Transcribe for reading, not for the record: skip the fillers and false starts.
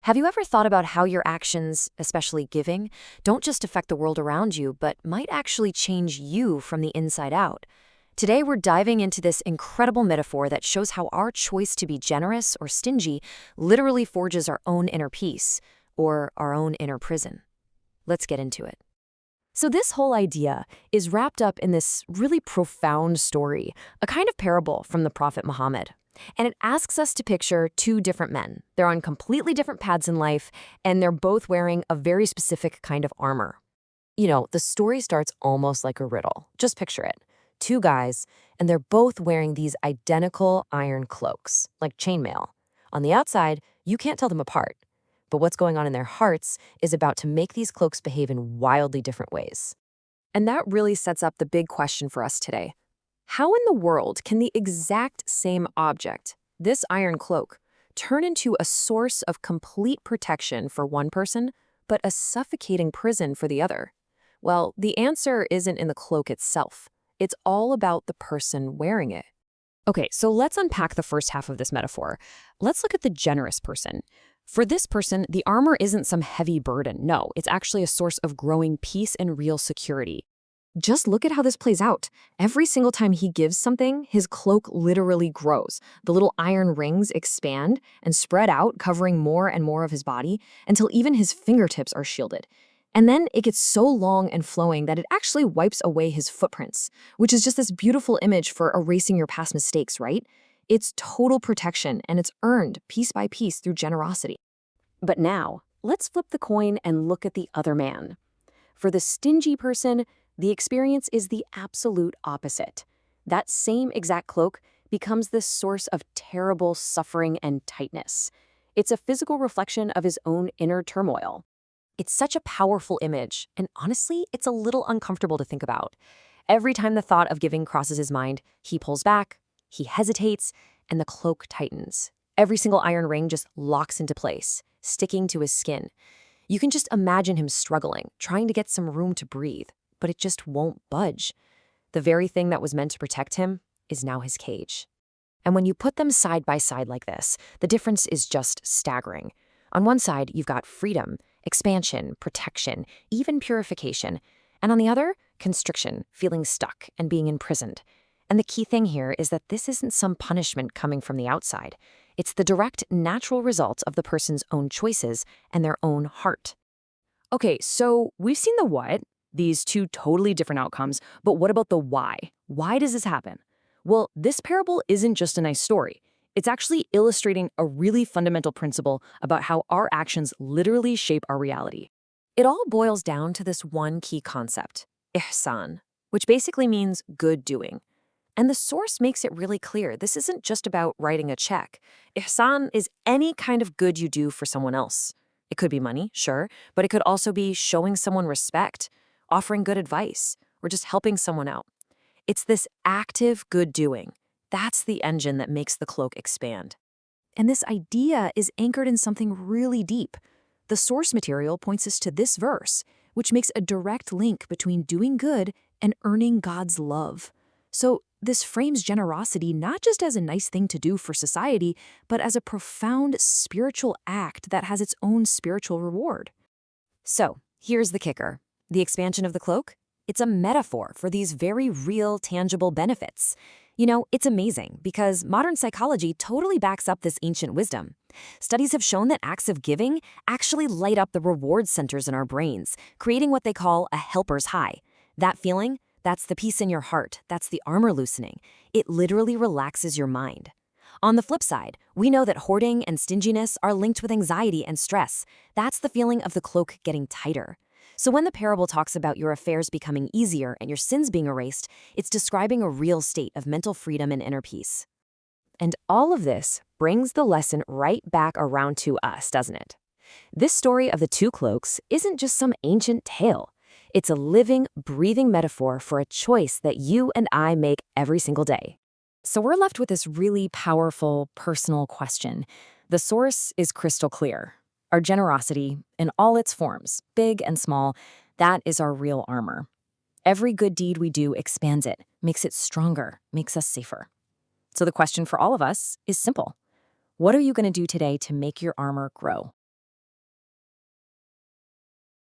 Have you ever thought about how your actions, especially giving, don't just affect the world around you, but might actually change you from the inside out? Today, we're diving into this incredible metaphor that shows how our choice to be generous or stingy literally forges our own inner peace, or our own inner prison. Let's get into it. So, this whole idea is wrapped up in this really profound story, a kind of parable from the Prophet Muhammad. And it asks us to picture two different men. They're on completely different paths in life, and they're both wearing a very specific kind of armor. The story starts almost like a riddle. Just picture it. Two guys, and they're both wearing these identical iron cloaks, like chainmail. On the outside, you can't tell them apart. But what's going on in their hearts is about to make these cloaks behave in wildly different ways. And that really sets up the big question for us today. How in the world can the exact same object, this iron cloak, turn into a source of complete protection for one person, but a suffocating prison for the other? Well, the answer isn't in the cloak itself. It's all about the person wearing it. Okay, so let's unpack the first half of this metaphor. Let's look at the generous person. For this person, the armor isn't some heavy burden. No, it's actually a source of growing peace and real security. Just look at how this plays out. Every single time he gives something, his cloak literally grows. The little iron rings expand and spread out, covering more and more of his body, until even his fingertips are shielded. And then it gets so long and flowing that it actually wipes away his footprints, which is just this beautiful image for erasing your past mistakes, right? It's total protection, and it's earned piece by piece through generosity. But now, let's flip the coin and look at the other man. For the stingy person, the experience is the absolute opposite. That same exact cloak becomes the source of terrible suffering and tightness. It's a physical reflection of his own inner turmoil. It's such a powerful image, and honestly, it's a little uncomfortable to think about. Every time the thought of giving crosses his mind, he pulls back, he hesitates, and the cloak tightens. Every single iron ring just locks into place, sticking to his skin. You can just imagine him struggling, trying to get some room to breathe, but it just won't budge. The very thing that was meant to protect him is now his cage. And when you put them side by side like this, the difference is just staggering. On one side, you've got freedom, expansion, protection, even purification. And on the other, constriction, feeling stuck and being imprisoned. And the key thing here is that this isn't some punishment coming from the outside. It's the direct, natural result of the person's own choices and their own heart. Okay, so we've seen the what, these two totally different outcomes, but what about the why? Why does this happen? Well, this parable isn't just a nice story. It's actually illustrating a really fundamental principle about how our actions literally shape our reality. It all boils down to this one key concept, ihsan, which basically means good doing. And the source makes it really clear. This isn't just about writing a check. Ihsan is any kind of good you do for someone else. It could be money, sure, but it could also be showing someone respect, offering good advice, or just helping someone out. It's this active good doing. That's the engine that makes the cloak expand. And this idea is anchored in something really deep. The source material points us to this verse, which makes a direct link between doing good and earning God's love. So this frames generosity not just as a nice thing to do for society, but as a profound spiritual act that has its own spiritual reward. So here's the kicker. The expansion of the cloak? It's a metaphor for these very real, tangible benefits. It's amazing because modern psychology totally backs up this ancient wisdom. Studies have shown that acts of giving actually light up the reward centers in our brains, creating what they call a helper's high. That feeling, that's the peace in your heart, that's the armor loosening. It literally relaxes your mind. On the flip side, we know that hoarding and stinginess are linked with anxiety and stress. That's the feeling of the cloak getting tighter. So when the parable talks about your affairs becoming easier and your sins being erased, it's describing a real state of mental freedom and inner peace. And all of this brings the lesson right back around to us, doesn't it? This story of the two cloaks isn't just some ancient tale. It's a living, breathing metaphor for a choice that you and I make every single day. So we're left with this really powerful, personal question. The source is crystal clear. Our generosity, in all its forms, big and small, that is our real armor. Every good deed we do expands it, makes it stronger, makes us safer. So the question for all of us is simple. What are you going to do today to make your armor grow?